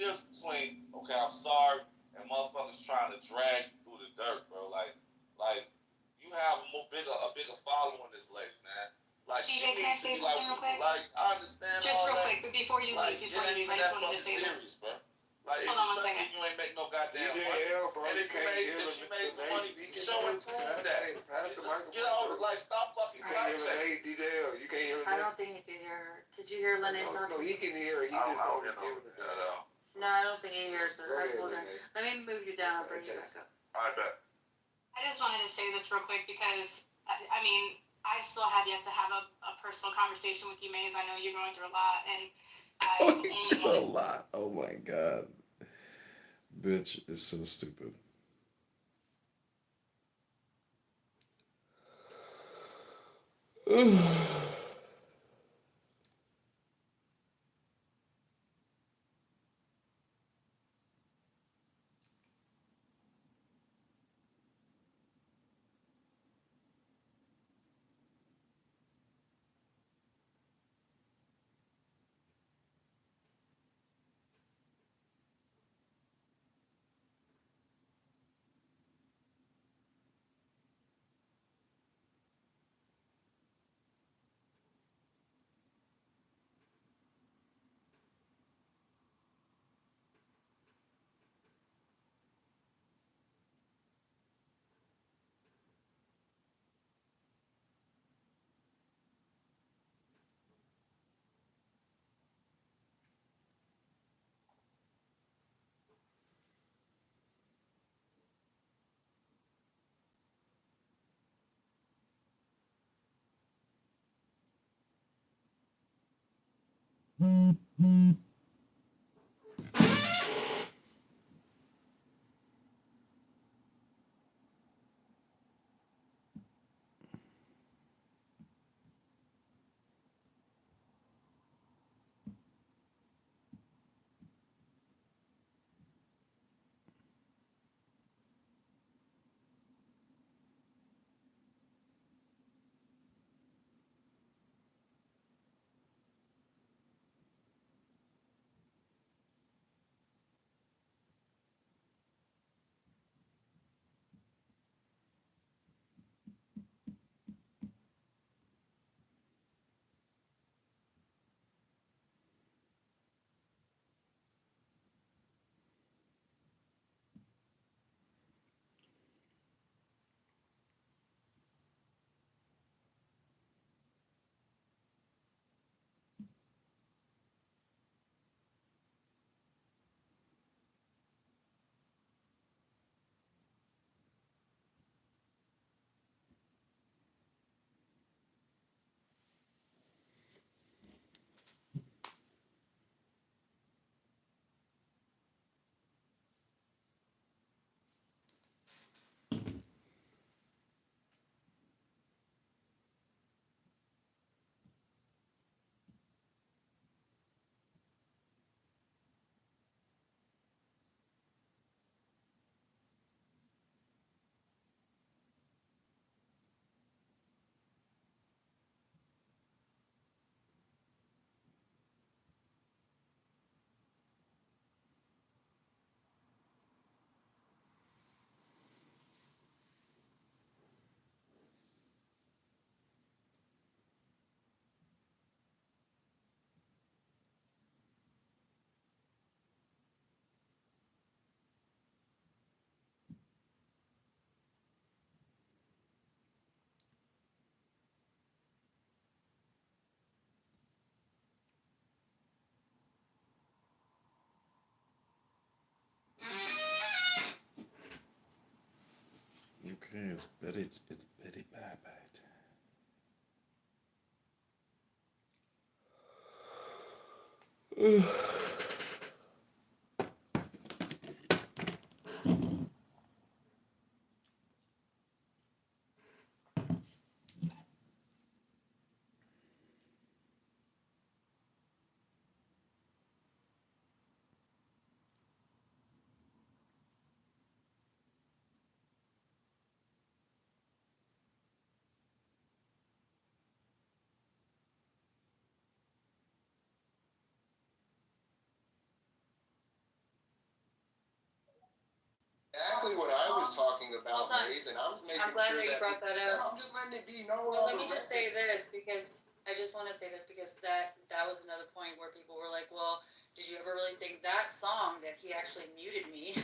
difference between okay, I'm sorry, and motherfuckers trying to drag you through the dirt, bro. Like you have a bigger following this lady, man. Like she TJ, can I needs to say be like, something real quick? like I understand Just all real that. quick, but before you leave, Like it before you ain't leave, even I just that wanted to fucking say this. serious, bro. Like Hold on one especially second. if you ain't make no goddamn money. DJL, bro, And you can't hear if she made the some Nate. money, He can show hear. and prove that. Pass the You microphone, know, bro. like stop fucking You can't clout hear chasing. Nate, DJL. You can't hear I Nate. don't think he can hear her. Did you hear Lene talking? No, he can hear. He just don't be giving it at that. all. No, I don't think he hears her. Go I ahead, told her. Lene. Let me move you down. I'll bring you back up. I bet. I just wanted to say this real quick because, I mean, I still have yet to have a personal conversation with you, Maze. I know you're going through a lot, and I Going only through a want lot. Oh my god. Bitch is so stupid. Okay, it's Betty Barbite. exactly what I was talking about, Hold on. Maze, and I was making I'm glad sure that you brought that and up. I'm just letting it be known. Well, on let me the just say record. this, because I just want to say this because that was another point where people were like, well, did you ever really sing that song that he actually muted me?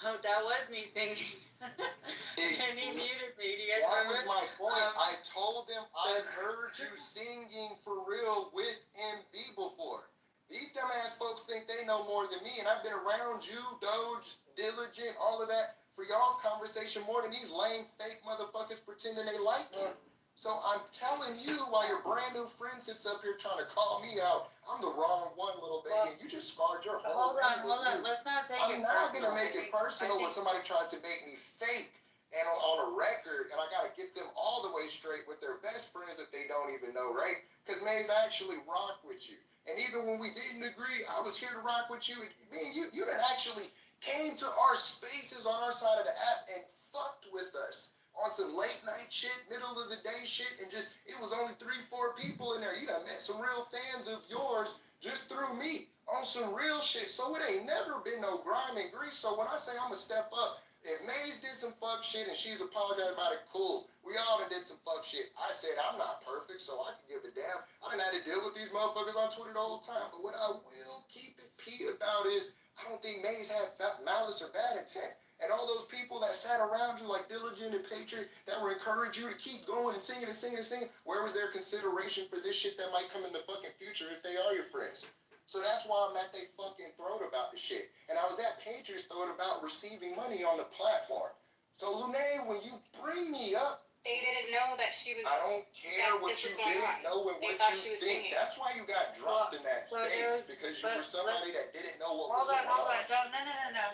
Oh, that was me singing. And he muted me. Do you guys That remember? was my point. Um, I told them I've heard you singing for real with MB before. These dumbass folks think they know more than me, and I've been around you, Doge, Diligent, all of that, for y'all's conversation more than these lame, fake motherfuckers pretending they like me. So I'm telling you, while your brand new friend sits up here trying to call me out, I'm the wrong one, little baby. Well, And you just scarred your whole hold on, life with hold on. you. Let's not take I'm it not personal. gonna make it personal when I think- somebody tries to make me fake and on a record, and I gotta get them all the way straight with their best friends that they don't even know, right? Because Maze, I actually rock with you, and even when we didn't agree, I was here to rock with you. And me and you done actually came to our spaces on our side of the app and fucked with us on some late night shit, middle of the day shit, and just it was only 3-4 people in there. You done met some real fans of yours just through me on some real shit. So it ain't never been no grime and grease. So when I say I'm gonna step up, if Maze did some fuck shit and she's apologized about it, cool. We all done did some fuck shit. I said I'm not perfect, so I can give a damn. I done had to deal with these motherfuckers on Twitter the whole time. But what I will keep it P about is I don't think Maze had malice or bad intent. And all those people that sat around you like Diligent and Patriot that were encouraging you to keep going and singing and singing and singing, where was their consideration for this shit that might come in the fucking future if they are your friends? So that's why I'm at they fucking throat about the shit. And I was at Patriots throat about receiving money on the platform. So Lunae, when you bring me up, They didn't know that she was. I don't care that what this you was going didn't on. know and They what thought you she was think. singing. That's why you got dropped in that So space, there's- because you but were somebody let's- that didn't know what Hold was on, going hold on. on. Don't, no.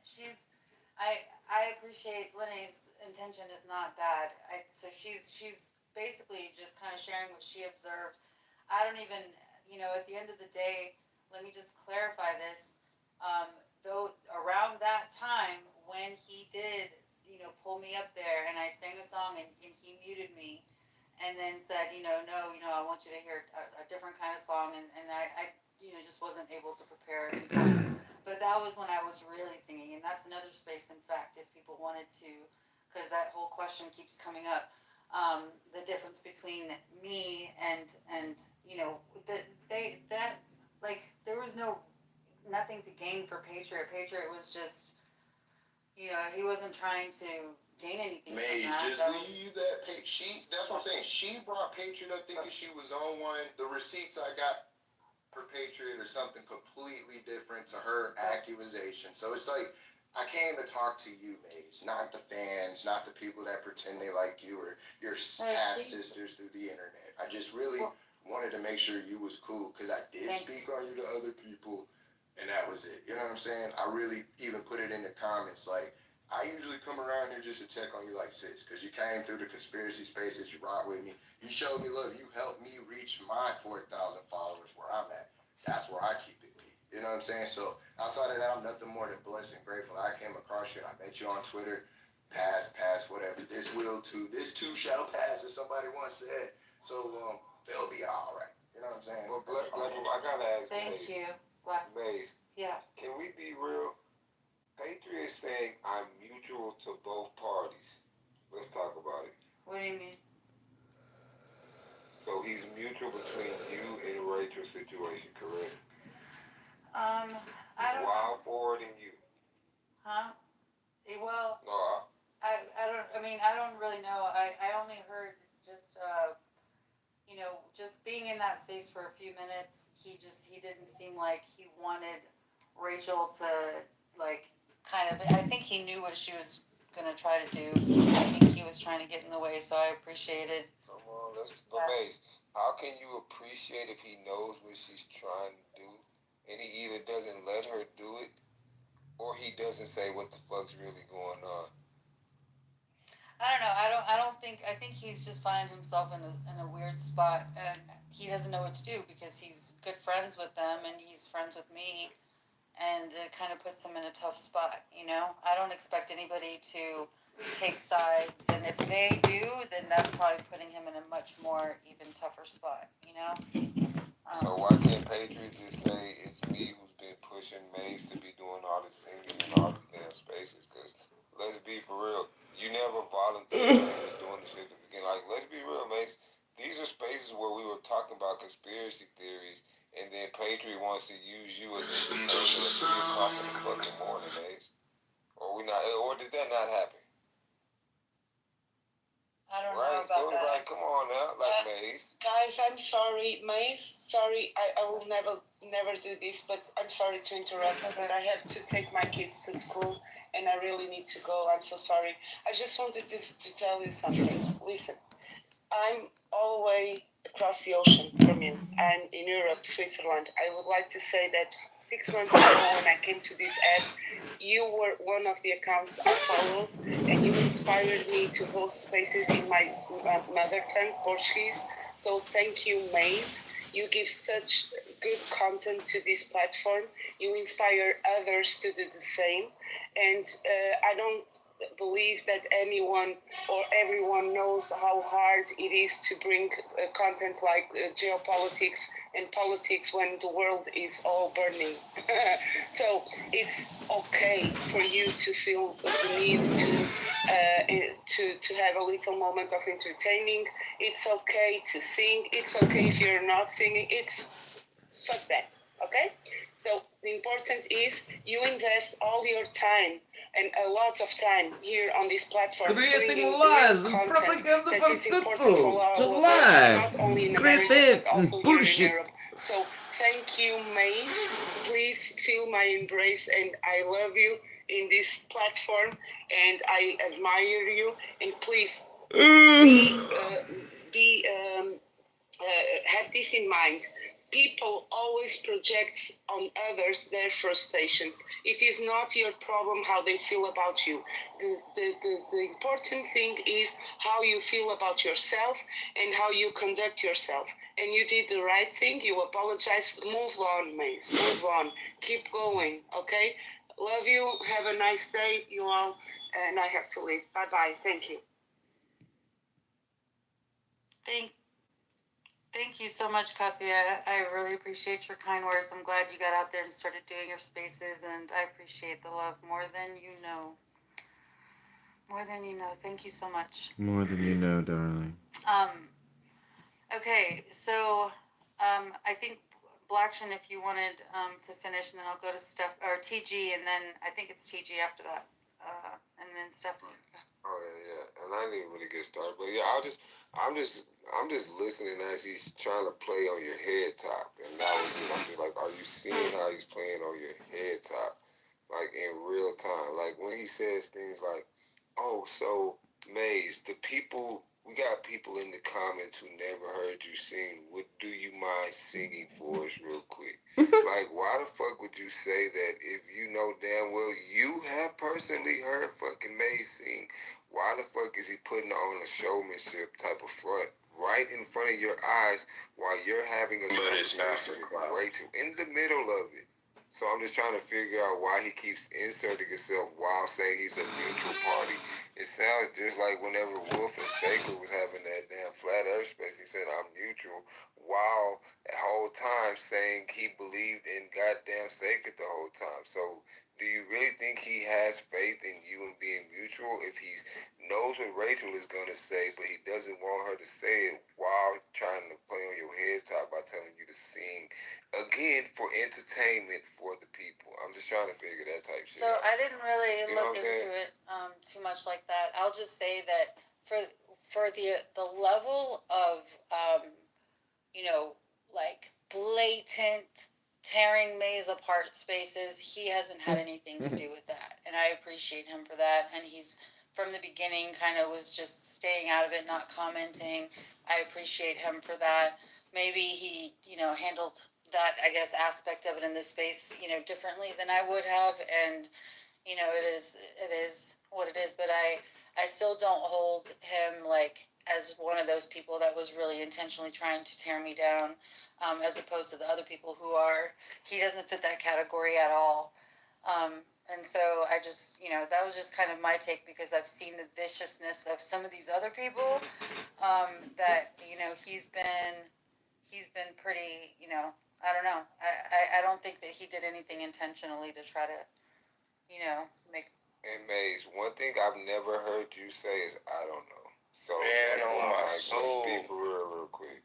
She's, I appreciate Lenny's intention is not bad. So she's basically just kind of sharing what she observed. I don't even, at the end of the day, let me just clarify this. Though around that time when he did, pull me up there and I sang a song and he muted me and then said, no, I want you to hear a different kind of song and I just wasn't able to prepare it in time. But that was when I was really singing, and that's another space, in fact, if people wanted to, because that whole question keeps coming up. The difference between me and there was nothing to gain for Patriot. Patriot was just, he wasn't trying to gain anything Maze, from that. just That was- leave that that's what I'm saying. She brought Patriot up thinking she was on one. The receipts I got for Patriot or something completely different to her accusation. So it's like, I came to talk to you, Maze, not the fans, not the people that pretend they like you or your half sisters through the internet. I just really wanted to make sure you was cool because I did speak on you to other people and that was it. You know what I'm saying? I really even put it in the comments like, I usually come around here just to check on you like sis, because you came through the conspiracy spaces, you rock with me, you showed me love, you helped me reach my 4,000 followers where I'm at. That's where I keep it P. You know what I'm saying? So outside of that, I'm nothing more than blessed and grateful. I came across you and I met you on Twitter, pass, whatever. This too shall pass, as somebody once said. So they'll be all right. You know what I'm saying? Well, I gotta ask Thank Maze. you. What? Maze, Yeah. can we be real? Patriot is saying I'm mutual to both parties. Let's talk about it. What do you mean? So he's mutual between you and Rachel's situation, correct? I don't. While forwarding you. Huh? Well, No, I don't really know. I only heard just, just being in that space for a few minutes, he didn't seem like he wanted Rachel to, I think he knew what she was gonna try to do. I think he was trying to get in the way, so I appreciated. come on, but Maze, how can you appreciate if he knows what she's trying to do and he either doesn't let her do it or he doesn't say what the fuck's really going on? I don't know. I think he's just finding himself in a weird spot, and he doesn't know what to do because he's good friends with them and he's friends with me, and it kind of puts him in a tough spot. I don't expect anybody to take sides, and if they do, then that's probably putting him in a much more even tougher spot. So why can't Patriot just say it's me who's been pushing Maze to be doing all this singing and all these damn spaces? Because let's be for real. You never volunteered when you was doing this shit at the beginning. Like, let's be real, Mace. These are spaces where we were talking about conspiracy theories, and then Patriot wants to use you as a person at 3 o'clock in the fucking morning, Mace. Or did that not happen? I don't Right, know about so it's that. like, come on now, like Mace. Guys, I'm sorry, Mace. Sorry, I will never do this, but I'm sorry to interrupt, but I have to take my kids to school, and I really need to go. I'm so sorry. I just wanted to tell you something. Listen, I'm all the way across the ocean from you. I'm in Europe, Switzerland. I would like to say that 6 months ago when I came to this app, you were one of the accounts I followed, and you inspired me to host spaces in my mother tongue, Portuguese. So thank you, Maze. You give such good content to this platform. You inspire others to do the same. And I don't believe that anyone or everyone knows how hard it is to bring content like geopolitics and politics when the world is all burning. So it's okay for you to feel the need to have a little moment of entertaining. It's okay to sing. It's okay if you're not singing. It's fuck that. Okay? So the important is you invest all your time and a lot of time here on this platform Creating bringing lies real and content propaganda that for is important people for all to of us, lie, not only in create America it but also and here in bullshit. Europe. So thank you, Maze. Please feel my embrace, and I love you in this platform, and I admire you. And please have this in mind. People always project on others their frustrations. It is not your problem how they feel about you. The important thing is how you feel about yourself and how you conduct yourself. And you did the right thing. You apologized. Move on, Mace. Move on. Keep going, okay? Love you. Have a nice day, you all. And I have to leave. Bye-bye. Thank you. Thank you so much, Katya. I really appreciate your kind words. I'm glad you got out there and started doing your spaces, and I appreciate the love more than you know. More than you know. Thank you so much. More than you know, darling. Okay, so I think Blackshin, if you wanted to finish, and then I'll go to Steph or TG, and then I think it's TG after that, and then Stephanie. Oh yeah, and I didn't really get started, but yeah, I'm just listening as he's trying to play on your head top, and that was it. I'm just like, are you seeing how he's playing on your head top, like in real time? Like when he says things like, "Oh, so Maze, we got people in the comments who never heard you sing. What do you mind singing for us, real quick?" Like, why the fuck would you say that if you know damn well you have personally heard fucking Maze sing? Why the fuck is he putting on a showmanship type of front right in front of your eyes while you're having a conversation with Rachel in the middle of it? So I'm just trying to figure out why he keeps inserting himself while saying he's a neutral party. It sounds just like whenever Wolf and Shaker was having that damn flat earth space, he said, "I'm neutral," while the whole time saying he believed in goddamn sacred the whole time. So do you really think he has faith in you and being mutual if he knows what Rachel is going to say, but he doesn't want her to say it while trying to play on your head top by telling you to sing, again, for entertainment for the people? I'm just trying to figure that type shit So out. I didn't really You know look what I'm into it too much like that. I'll just say that for the level of like blatant tearing Maze apart spaces, he hasn't had anything to do with that, and I appreciate him for that. And he's from the beginning kind of was just staying out of it, not commenting. I appreciate him for that. Maybe he handled that, I guess, aspect of it in this space differently than I would have, and it is what it is. But I still don't hold him like as one of those people that was really intentionally trying to tear me down, as opposed to the other people who are. He doesn't fit that category at all. And so I just, that was just kind of my take, because I've seen the viciousness of some of these other people, that, he's been pretty, I don't know. I don't think that he did anything intentionally to try to, make And Maze, one thing I've never heard you say is I don't know. So Man, on my let's soul. be for real quick.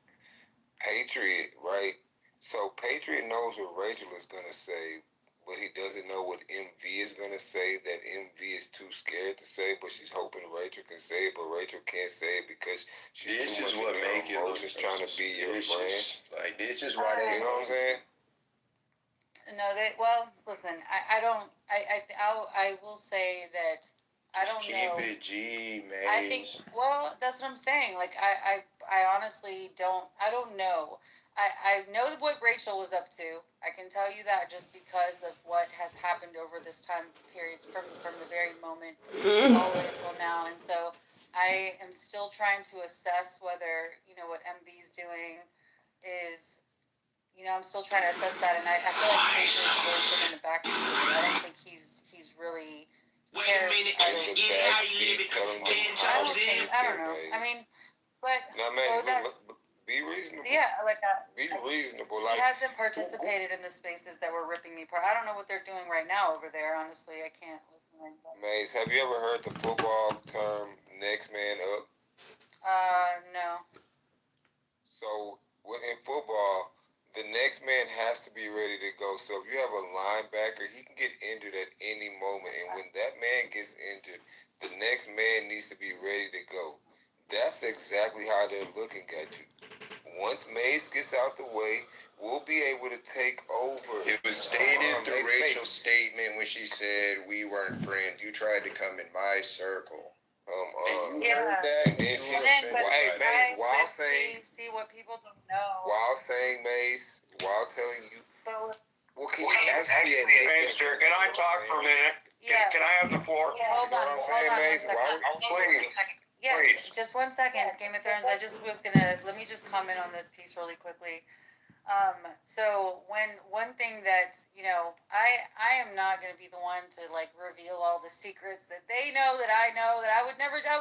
Patriot, right? So Patriot knows what Rachel is gonna say, but he doesn't know what MV is gonna say. That MV is too scared to say, but she's hoping Rachel can say it, but Rachel can't say it because she's This too is much what in her make it look emotions so trying to be your friend. suspicious. Like, this is why they. You know what I'm saying? No, well, listen, I will say that I Just don't keep know. it G, man. I think, well, that's what I'm saying. Like, I honestly I don't know. I know what Rachel was up to. I can tell you that just because of what has happened over this time period from the very moment all the way until now. And so I am still trying to assess whether, what MV's doing is, I'm still trying to assess that. And I feel like Patriots really put in the back seat. I don't think he's really cares. I don't know. I mean, but Now, man, be reasonable. yeah, like be reasonable. He hasn't participated in the spaces that were ripping me apart. I don't know what they're doing right now over there. Honestly, I can't listen. Maze, have you ever heard the football term "next man up"? No. So in football, the next man has to be ready to go. So if you have a linebacker, he can get injured at any moment, and when that man gets injured, the next man needs to be ready to go. That's exactly how they're looking at you. Once Mace gets out the way, we'll be able to take over. It was stated through Rachel's statement when she said we weren't friends. You tried to come in my circle. And you heard that. And then she Mace, while saying, see what people don't know. While saying Mace, while telling you. Well, can you actually Mister, can I talk for a minute? Yeah. Can I have the floor? Yeah. Hold on. Yes, Please. just 1 second, Game of Thrones. I just was gonna let me just comment on this piece really quickly. So one thing that I am not gonna be the one to like reveal all the secrets that they know that I know that I would never do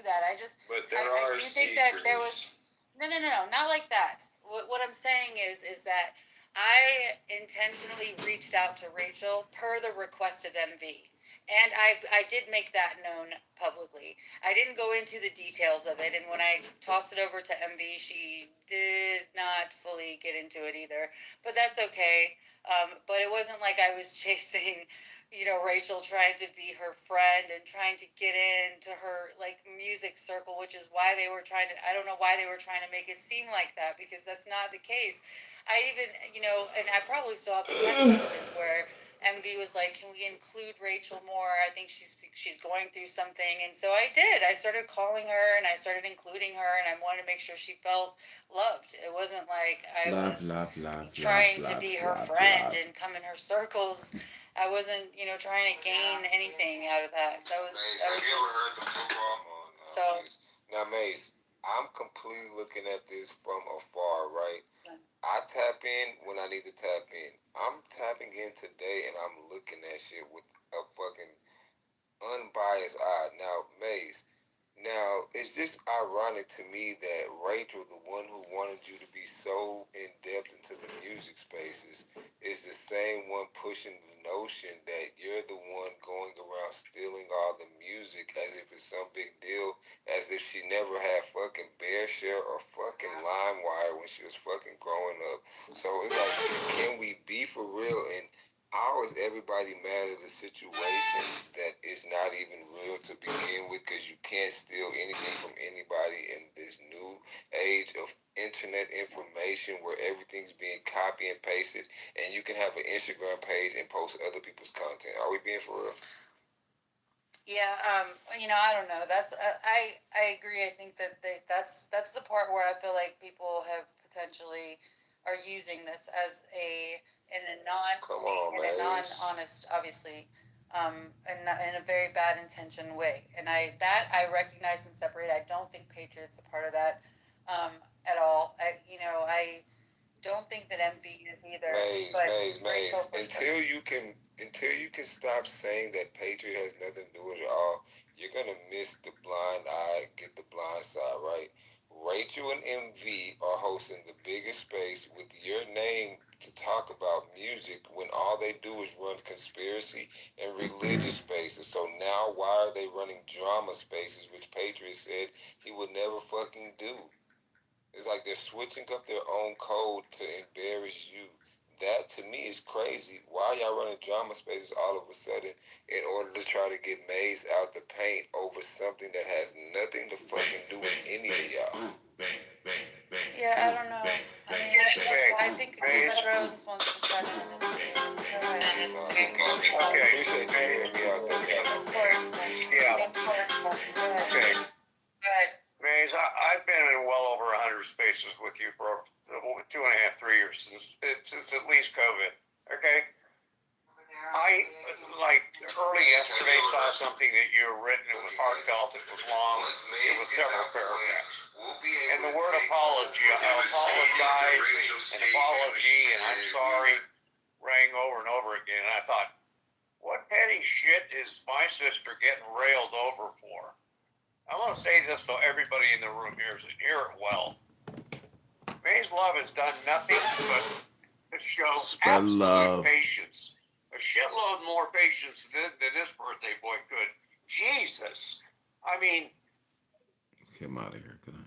that. But there I are do secrets. think that there was no, not like that. What I'm saying is that I intentionally reached out to Rachel per the request of MV. And I did make that known publicly. I didn't go into the details of it, and when I tossed it over to MV, she did not fully get into it either. But that's okay. But it wasn't like I was chasing, Rachel trying to be her friend and trying to get into her like music circle, which is why they were trying to. I don't know why they were trying to make it seem like that because that's not the case. I even, and I probably still have the text messages where MV was like, "Can we include Rachel more? I think she's going through something." And so I did. I started calling her and I started including her, and I wanted to make sure she felt loved. It wasn't like I was trying to be her friend and come in her circles. I wasn't, trying to gain anything out of that. That was. Have you ever heard the football? So now, Mace, I'm completely looking at this from afar, right? I tap in when I need to tap in. I'm tapping in today and I'm looking at shit with a fucking unbiased eye. Now, Maze, it's just ironic to me that Rachel, the one who wanted you to be so in depth into the music spaces, is the same one pushing the notion that you're the one going around stealing all the music as if it's some big deal, as if she never had fucking BearShare or fucking LimeWire when she was fucking growing up. So it's like, can we be for real? And how is everybody mad at a situation that is not even real to begin with? Because you can't steal anything from anybody in this new age of internet information where everything's being copy and pasted, and you can have an Instagram page and post other people's content. Are we being for real? Yeah, I don't know. That's I agree. I think that that's the part where I feel like people have potentially are using this as in a non-honest, obviously, in a very bad intention way. And I recognize and separate. I don't think Patriots a part of that at all. I don't think that MV is either. Maze. Until you can stop saying that Patriot has nothing to do with it at all, you're gonna miss the blind eye, get the blind side, right? Rachel and MV are hosting the biggest space with your name to talk about music when all they do is run conspiracy and religious spaces. So now why are they running drama spaces, which Patriot said he would never fucking do? It's like they're switching up their own code to embarrass you. That to me is crazy. Why y'all running drama spaces all of a sudden in order to try to get Maze out the paint over something that has nothing to fucking do with any of y'all? Yeah, I don't know. I mean, I think Game of Thrones wants to start an industry. Go ahead. Okay, appreciate you hearing me out there, guys. Of course. Yeah. Go ahead. Okay. Maze, I've been in well over 100 spaces with you for 2.5, 3 years since at least COVID. Okay. I like early yesterday saw something that you had written. It was heartfelt. It was long. It was several paragraphs. And the word apology, apologize, and apology, and I'm sorry, rang over and over again. And I thought, what petty shit is my sister getting railed over for? I'm going to say this so everybody in the room hears it. Hear it well. Maze Love has done nothing but to show Spread absolute love. patience. A shitload more patience than this birthday boy could. Jesus. I mean, Okay, I'm out of here. Good night.